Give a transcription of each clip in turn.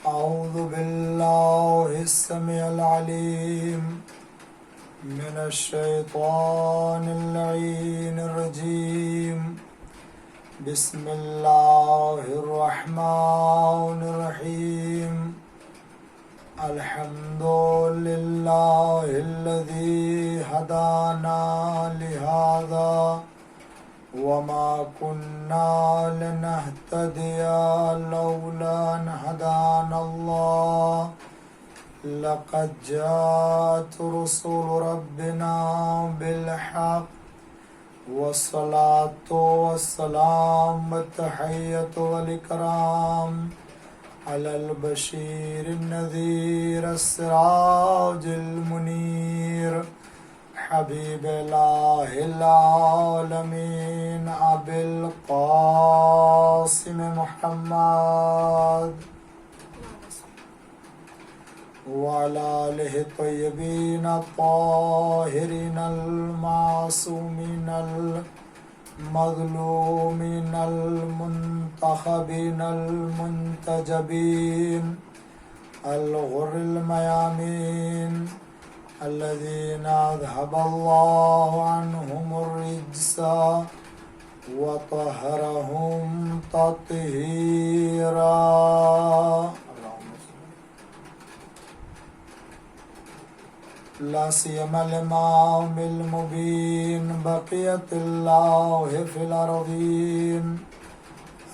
أعوذ بالله السميع العليم من الشيطان اللعين الرجيم. بسم الله الرحمن الرحيم. الحمد لله الذي هدانا لهذا وما كنا لنهتدي لولا أن هدانا الله. لقد جاءت رسل ربنا بالحق والصلاة والسلام والتحية والإكرام على البشير النذير السراج المنير حبيب الله العالمين أبي القاسم محمد وعلى آله الطيبين الطاهرين المعصومين المظلومين المنتخبين المنتجبين الغر الميامين الذين أذهب الله عنهم الرجس وطهرهم تطهيرا. لا سيما الإمام المبين بقية الله في الأرضين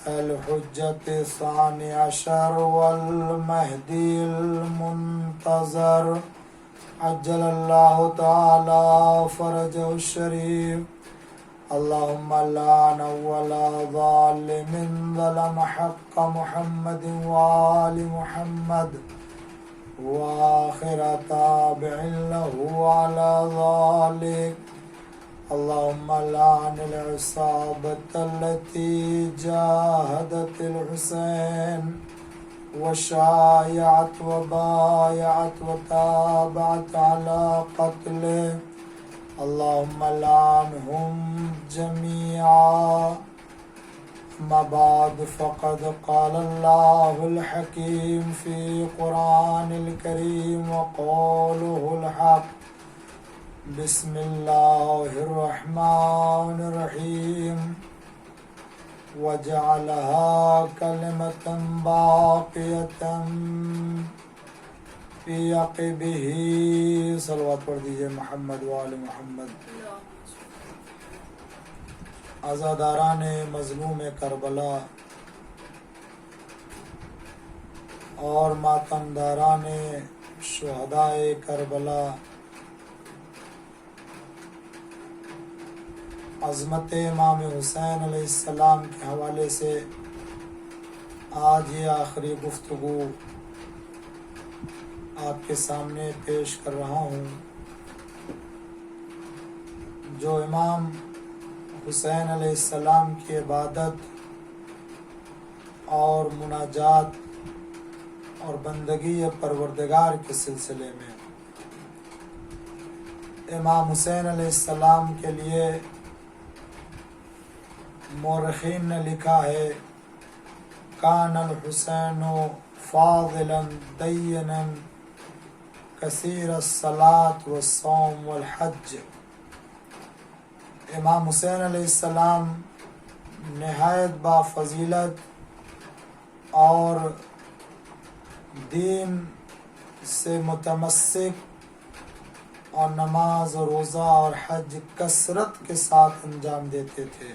الحجة الثاني عشر والمهدي المنتظر عجل الله تعالى فرجه الشريف. اللهم لعن ولا ظالم ظلم حق محمد وآل محمد وآخر تابع له على ذلك. اللهم لعن العصابة التي جاهدت الحسين وشايعت وبايعت وتابعت على قتله. اللهم لعنهم جميعا. أما بعد فقد قال الله الحكيم في قرآن الكريم وقوله الحق. بسم الله الرحمن الرحيم. وجعلها كلمة باقية في عقبه. صلوات پڑھ دیجئے محمد وآل محمد. عزاداران مظلوم کربلا اور ماتمداران شہدائے کربلا، عظمت امام حسین علیہ السلام کے حوالے سے آج یہ آخری گفتگو آپ کے سامنے پیش کر رہا ہوں، جو امام حسین علیہ السلام کی عبادت اور مناجات اور بندگی پروردگار کے سلسلے میں امام حسین علیہ السلام کے لیے مورخین نے لکھا ہے: کان الحسین فاضلا دینا کثیر الصلاۃ والصوم والحج. امام حسین علیہ السلام نہایت با فضیلت اور دین سے متمسک اور نماز و روزہ اور حج کثرت کے ساتھ انجام دیتے تھے.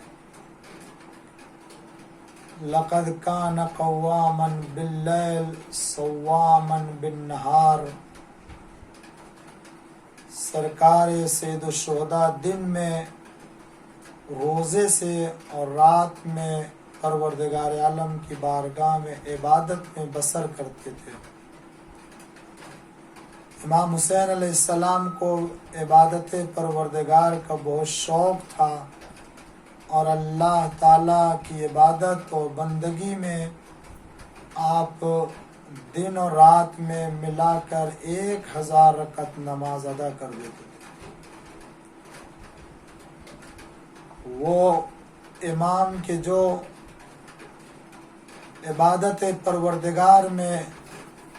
لقد کان قواما باللیل صواما بالنہار. سرکار سید الشہداء دن میں روزے سے اور رات میں پروردگار عالم کی بارگاہ میں عبادت میں بسر کرتے تھے. امام حسین علیہ السلام کو عبادت پروردگار کا بہت شوق تھا اور اللہ تعالیٰ کی عبادت اور بندگی میں آپ دن اور رات میں ملا کر 1000 رکعت نماز ادا کر دیتے تھے. وہ امام کے جو عبادت پروردگار میں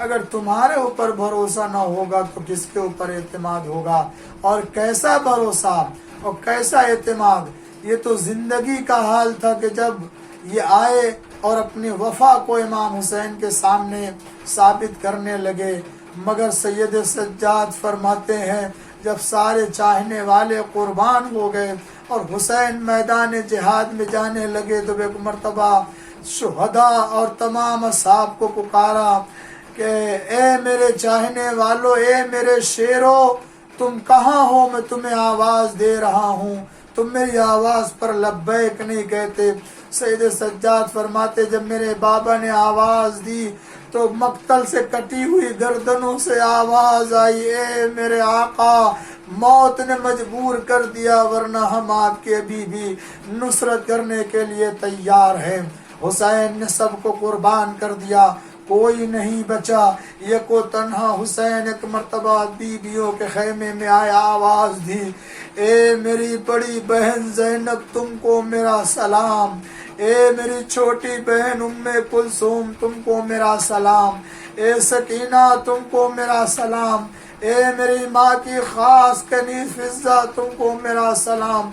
اگر تمہارے اوپر بھروسہ نہ ہوگا تو کس کے اوپر اعتماد ہوگا؟ اور کیسا بھروسہ اور کیسا اعتماد؟ یہ تو زندگی کا حال تھا کہ جب یہ آئے اور اپنی وفا کو امام حسین کے سامنے ثابت کرنے لگے، مگر سید سجاد فرماتے ہیں جب سارے چاہنے والے قربان ہو گئے اور حسین میدان جہاد میں جانے لگے تو ایک مرتبہ شہداء اور تمام اصحاب کو پکارا کہ اے میرے چاہنے والو، اے میرے شیرو، تم کہاں ہو؟ میں تمہیں آواز دے رہا ہوں، تم میری آواز پر لبیک نہیں کہتے۔ سید سجاد فرماتے جب میرے بابا نے آواز دی تو مقتل سے کٹی ہوئی گردنوں سے آواز آئی، اے میرے آقا، موت نے مجبور کر دیا ورنہ ہم آپ کے ابھی بھی نصرت کرنے کے لیے تیار ہیں۔ حسین نے سب کو قربان کر دیا، کوئی نہیں بچا۔ یہ کو تنہا حسین ایک مرتبہ بیویوں کے خیمے میں آیا، آواز دی، اے میری بڑی بہن زینب، تم کو میرا سلام، اے میری چھوٹی بہن ام کلثوم، تم کو میرا سلام، اے سکینہ، تم کو میرا سلام، اے میری ماں کی خاص کنی فضہ، تم کو میرا سلام۔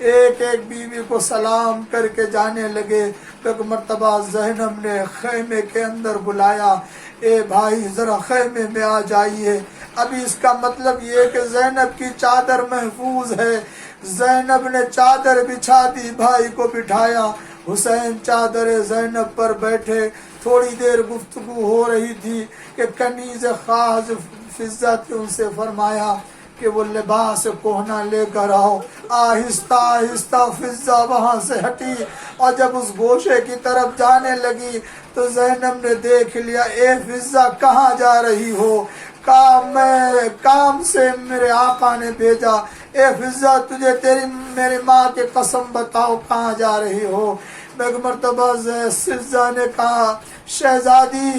ایک ایک بیوی کو سلام کر کے جانے لگے۔ ایک مرتبہ زینب نے خیمے کے اندر بلایا، اے بھائی ذرا خیمے میں آ جائیے۔ ابھی اس کا مطلب یہ کہ زینب کی چادر محفوظ ہے۔ زینب نے چادر بچھا دی، بھائی کو بٹھایا، حسین چادر زینب پر بیٹھے۔ تھوڑی دیر گفتگو ہو رہی تھی کہ کنیز خاص فضہ نے ان سے فرمایا کہ وہ لباس کوہنا لے کر آؤ۔ آہستہ آہستہ فضہ وہاں سے ہٹی اور جب اس گوشے کی طرف جانے لگی تو زینب نے دیکھ لیا، اے فضہ کہاں جا رہی ہو؟ کام سے میرے آقا نے بھیجا۔ اے فضہ تجھے میری ماں کی قسم بتاؤ کہاں جا رہی ہو؟ ایک مرتبہ فضہ نے کہا، شہزادی،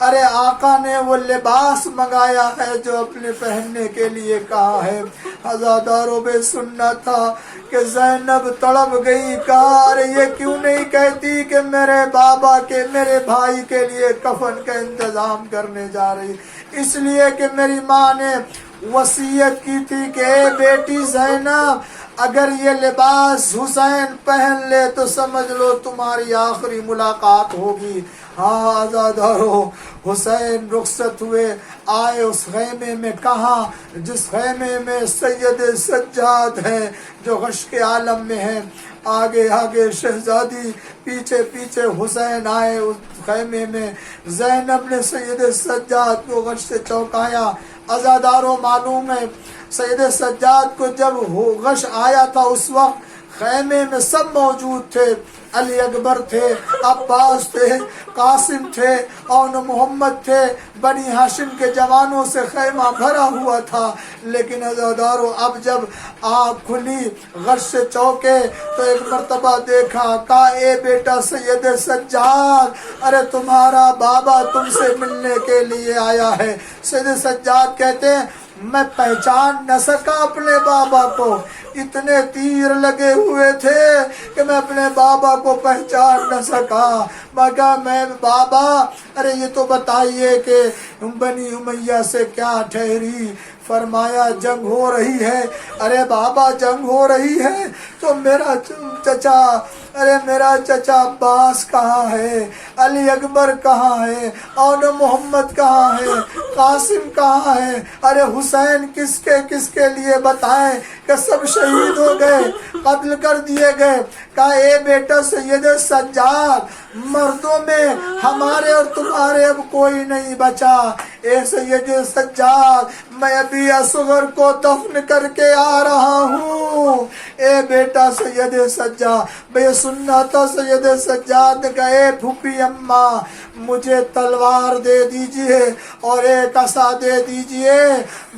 ارے آقا نے وہ لباس منگایا ہے جو اپنے پہننے کے لیے کہا ہے۔ عزاداروں میں سننا تھا کہ زینب تڑپ گئی، کہا ارے یہ کیوں نہیں کہتی کہ میرے بابا کے، میرے بھائی کے لیے کفن کا انتظام کرنے جا رہی؟ اس لیے کہ میری ماں نے وصیت کی تھی کہ اے بیٹی زینب، اگر یہ لباس حسین پہن لے تو سمجھ لو تمہاری آخری ملاقات ہوگی۔ ہاں عزادارو، حسین رخصت ہوئے، آئے اس خیمے میں، کہاں؟ جس خیمے میں سید سجاد ہیں جو غش کے عالم میں ہیں۔ آگے آگے شہزادی، پیچھے پیچھے حسین آئے اس خیمے میں۔ زینب نے سید سجاد کو غش سے چونکایا۔ عزادارو، معلوم ہے سید سجاد کو جب غش آیا تھا اس وقت خیمے میں سب موجود تھے، علی اکبر تھے، عباس تھے، قاسم تھے اور محمد تھے، بنی ہاشم کے جوانوں سے خیمہ بھرا ہوا تھا۔ لیکن عزادارو، اب جب آنکھ کھلی غش سے چوکے تو ایک مرتبہ دیکھا، کہا اے بیٹا سید سجاد، ارے تمہارا بابا تم سے ملنے کے لیے آیا ہے۔ سید سجاد کہتے ہیں میں پہچان نہ سکا اپنے بابا کو، اتنے تیر لگے ہوئے تھے کہ میں اپنے بابا کو پہچان نہ سکا۔ میں کہا میں بابا، ارے یہ تو بتائیے کہ بنی امیہ سے کیا ٹھہری؟ فرمایا جنگ ہو رہی ہے۔ ارے بابا جنگ ہو رہی ہے تو میرا چچا، ارے میرا چچا عباس کہاں ہے؟ علی اکبر کہاں ہے؟ اور محمد کہاں ہے؟ قاسم کہاں ہے؟ ارے حسین کس کے لیے بتائیں کہ سب شہید ہو گئے، قتل کر دیے گئے۔ کہا اے بیٹا سید سجاد، مردوں میں ہمارے اور تمہارے اب کوئی نہیں بچا۔ اے سید سجاد، میں ابھی اصغر کو دفن کر کے آ رہا ہوں۔ اے بیٹا سید سجاد، بے سننا تھا۔ سید سجاد نے کہا اے پھوپھی اماں، مجھے تلوار دے دیجئے اور ایک عصا دے دیجئے۔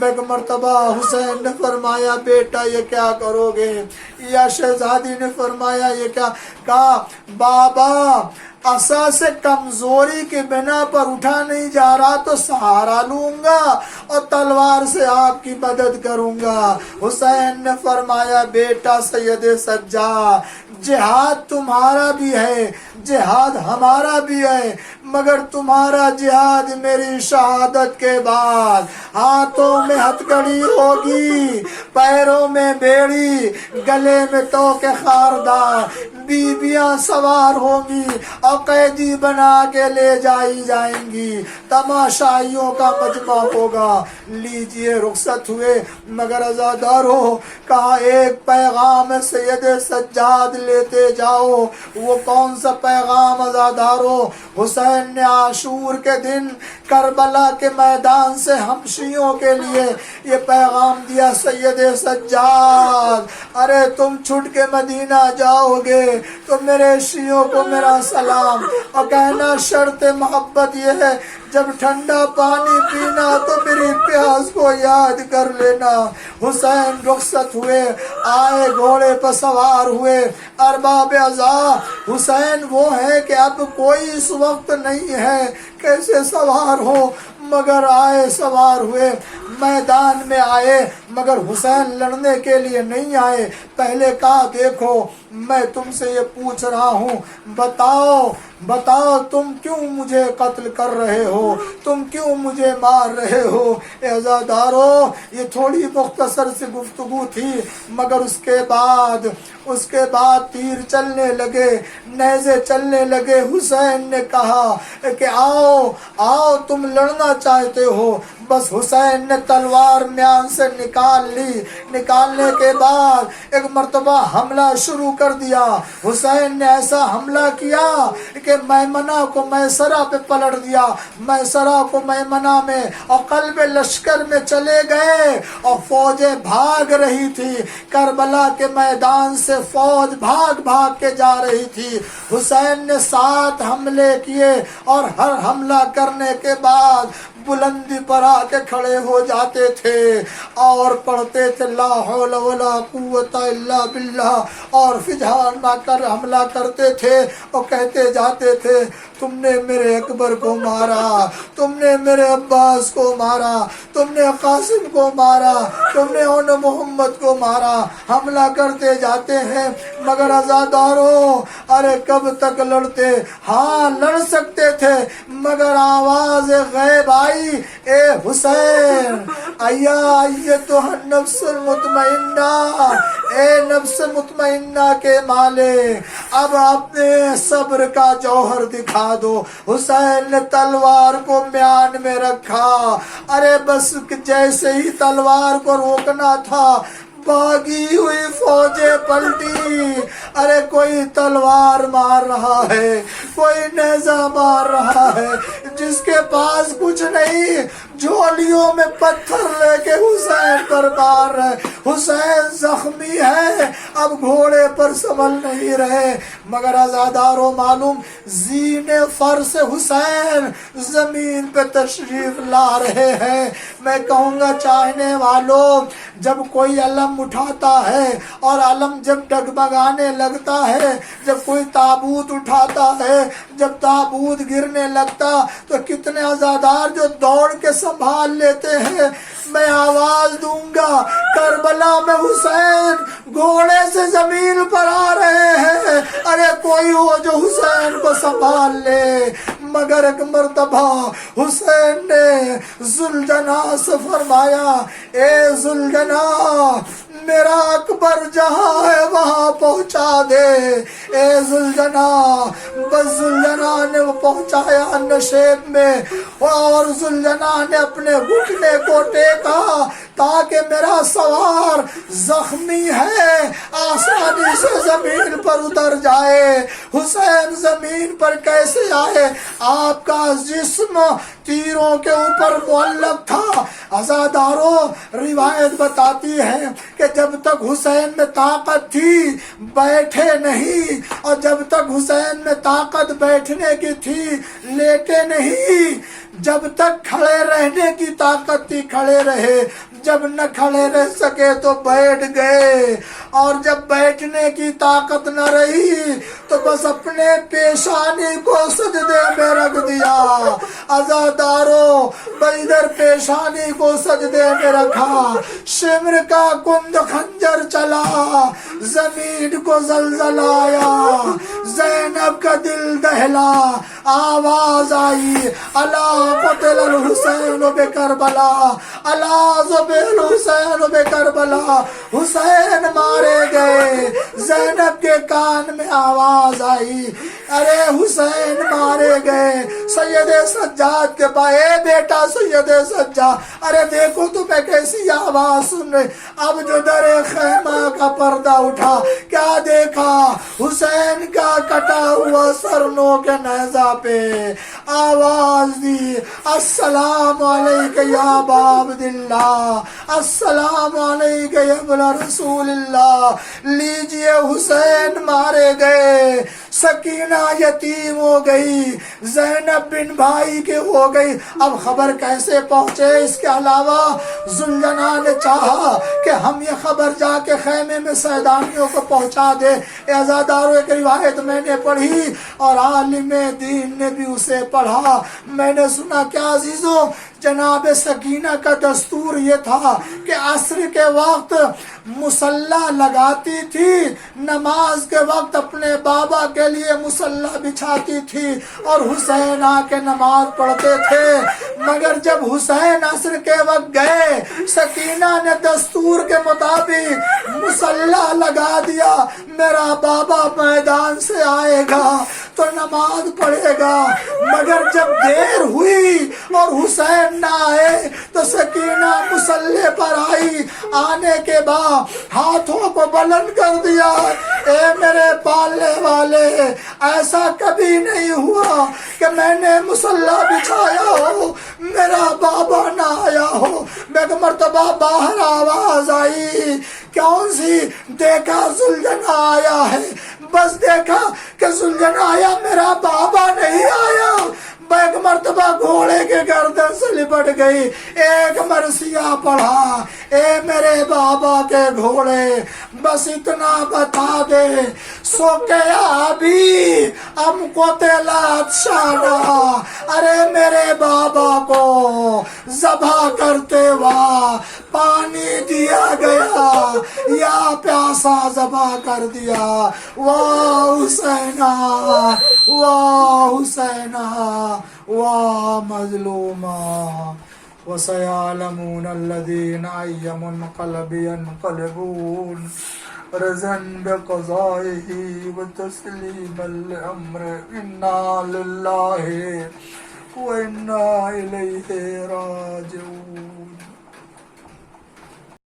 ایک مرتبہ حسین نے فرمایا بیٹا یہ کیا کرو گے؟ یا شہزادی نے فرمایا یہ کیا؟ کہا بابا عصا سے کمزوری کی بنا پر اٹھا نہیں جا رہا تو سہارا لوں گا اور تلوار سے آپ کی مدد کروں گا۔ حسین نے فرمایا بیٹا سید سجاد، جہاد تمہارا بھی ہے، جہاد ہمارا بھی ہے، مگر تمہارا جہاد میری شہادت کے بعد۔ ہاتھوں میں ہتھکڑی ہوگی، پیروں میں بیڑی، گلے میں توق خاردار، بیویاں سوار ہوں گی اور قیدی بنا کے لے جائی جائیں گی، تماشائیوں کا مجمع ہوگا۔ لیجئے رخصت ہوئے، مگر عزادارو کہا ایک پیغام سید سجاد لیتے جاؤ۔ وہ کون سا پیغام عزادارو؟ حسین نے عاشور کے دن کربلا کے میدان سے حبشیوں کے لیے یہ پیغام دیا، سید سجاد ارے تم چھٹ کے مدینہ جاؤ گے تو میرے شیعوں کو میرا سلام، اور کہنا شرط محبت یہ ہے جب ٹھنڈا پانی پینا تو میری پیاس کو یاد کر لینا۔ حسین رخصت ہوئے، آئے گھوڑے پر سوار ہوئے۔ ارباب عزا حسین وہ ہے کہ اب کوئی اس وقت نہیں ہے، کیسے سوار ہو؟ مگر آئے، سوار ہوئے، میدان میں آئے، مگر حسین لڑنے کے لیے نہیں آئے۔ پہلے کہا دیکھو میں تم سے یہ پوچھ رہا ہوں، بتاؤ تم کیوں مجھے قتل کر رہے ہو، تم کیوں مجھے مار رہے ہو؟ اے عزادارو یہ تھوڑی مختصر سی گفتگو تھی، مگر اس کے بعد تیر چلنے لگے، نیزے چلنے لگے۔ حسین نے کہا کہ آؤ تم لڑنا چاہتے ہو۔ بس حسین نے تلوار میان سے نکال لی، نکالنے کے بعد ایک مرتبہ حملہ شروع کر دیا۔ حسین نے ایسا حملہ کیا کہ میمنہ کو میسرہ پہ پلٹ دیا، میسرہ کو میمنہ میں، اور قلب لشکر میں چلے گئے، اور فوجیں بھاگ رہی تھی۔ کربلا کے میدان سے فوج بھاگ کے جا رہی تھی۔ حسین نے 7 حملے کیے، اور ہر حملہ کرنے کے بعد بلندی پر آ کے کھڑے ہو جاتے تھے اور پڑھتے تھے لا حول ولا قوت الا باللہ، اور فجان نہ کر حملہ کرتے تھے اور کہتے جاتے تھے تم نے میرے اکبر کو مارا، تم نے میرے عباس کو مارا، تم نے قاسم کو مارا، تم نے ان محمد کو مارا۔ حملہ کرتے جاتے ہیں، مگر عزادارو ارے کب تک لڑتے؟ ہاں لڑ سکتے تھے، مگر آواز غیب آئی، اے حسین ایتھا النفس المطمئنہ، اے نفس مطمئنہ کے مالک اب اپنے صبر کا جوہر دکھا دو۔ حسین نے تلوار کو میان میں رکھا، ارے بس جیسے ہی تلوار کو روکنا تھا بھاگی ہوئی فوجیں پلٹی۔ ارے کوئی تلوار مار رہا ہے، کوئی نیزہ مار رہا ہے، جس کے پاس کچھ نہیں جھولیوں میں پتھر لے کے حسین پر مار رہے۔ حسین زخمی ہے، اب گھوڑے پر سنبھل نہیں رہے، مگر عزادارو معلوم زین فرس حسین زمین پہ تشریف لا رہے ہیں۔ میں کہوں گا چاہنے والوں جب کوئی علم اٹھاتا ہے اور علم جب ڈگمگانے لگتا ہے، جب کوئی تابوت اٹھاتا ہے، جب تابوت گرنے لگتا تو کتنے عزادار جو دوڑ کے سنبھال لیتے ہیں۔ میں آواز دوں گا کربلا میں حسین گھوڑے سے زمین پر آ رہے ہیں، ارے کوئی ہو جو حسین کو سنبھال لے۔ مگر ایک مرتبہ حسین نے ذوالجناح سے فرمایا اے ذوالجناح میرا اکبر جہاں ہے وہاں پہنچا دے۔ اے ذوالجناح، بس ذوالجناح نے وہ پہنچایا نشیب میں، اور ذوالجناح نے اپنے گھٹنے کو ٹیکا تاکہ میرا سوار زخمی ہے آسانی سے زمین پر اتر جائے۔ حسین زمین پر کیسے آئے؟ آپ کا جسم تیروں کے اوپر معلق تھا۔ عزادارو روایت بتاتی ہے کہ جب تک حسین میں طاقت تھی بیٹھے نہیں، اور جب تک حسین میں طاقت بیٹھنے کی تھی لیٹے نہیں، جب تک کھڑے رہنے کی طاقت تھی کھڑے رہے، جب نہ کھڑے رہ سکے تو بیٹھ گئے۔ اور جب بیٹھنے کی طاقت نہ رہی تو بس اپنے پیشانی کو سجدے میں رکھ دیا۔ عزادارو ادھر پیشانی کو سجدے میں رکھا، شمر کا کند خنجر چلا، زمین کو زلزلہ آیا، زینب کا دل دہلا، آواز آئی الا قتل الحسین بکربلا، الا ذبح الحسین بکربلا، حسین مارے گئے۔ زینب کے کان میں آواز آئی ارے حسین مارے گئے۔ سید سجاد کے پاس اے بیٹا سید سجاد، ارے دیکھو تمہیں کیسی آواز سن رہے۔ اب جو در خیمہ کا پردہ اٹھا، کیا دیکھا؟ حسین کا کٹا ہوا سر نو کے نیزہ پہ، آواز دی السلام علیکہ یا ابا عبداللہ، السلام علیکہ یا ابن رسول اللہ۔ لیجئے حسین مارے گئے، سکینہ یتیم ہو گئی، زینب بن بھائی کے ہو گئی۔ اب خبر کیسے پہنچے؟ اس کے علاوہ ذوالجلال نے چاہا کہ ہم یہ خبر جا کے خیمے میں سیدانیوں کو پہنچا دے۔ عزادارو ایک روایت میں نے پڑھی اور عالم دین نے بھی اسے پڑھا، میں نے سنا کیا عزیزوں، جناب سکینہ کا دستور یہ تھا کہ عصر کے وقت مصلی لگاتی تھی، نماز کے وقت اپنے بابا کے لیے مصلی بچھاتی تھی اور حسین آ کے نماز پڑھتے تھے۔ مگر جب حسین عصر کے وقت گئے، سکینہ نے دستور کے مطابق مصلی لگا دیا، میرا بابا میدان سے آئے گا تو نماز پڑھے گا۔ مگر جب دیر ہوئی اور حسین نہ آئے تو سکینہ مصلی پر آئی، آنے کے بعد ہاتھوں کو بلند کر دیا، اے میرے پالنے والے، ایسا کبھی نہیں ہوا کہ میں نے مصلی بچھایا ہو میرا بابا نہ آیا ہو۔ ایک مرتبہ باہر آواز آئی، کون سی؟ دیکھا ذوالجلال آیا ہے، بس دیکھا کہ ذوالجلال آیا، میرا بابا نہیں آیا۔ ایک مرتبہ گھوڑے کے گردن سے لپٹ گئی، ایک مرثیہ پڑھا، اے میرے بابا کے گھوڑے بس اتنا بتا دے، سو کیا ابھی ہم کو تلات شانا، ارے میرے بابا کو ذبح کرتے ہوا پانی دیا گیا یا پیاسا ذبح کر دیا؟ واہ حسینہ، واہ حسینہ، واہ مظلومہ۔ وَسَيَعْلَمُونَ الَّذِينَ أَيَّ مُنْقَلَبٍ يَنْقَلِبُونَ رَضًا بِقَضَائِهِ وَتَسْلِيمًا لِأَمْرِهِ إِنَّا لِلَّهِ وَإِنَّا إِلَيْهِ رَاجِعُونَ۔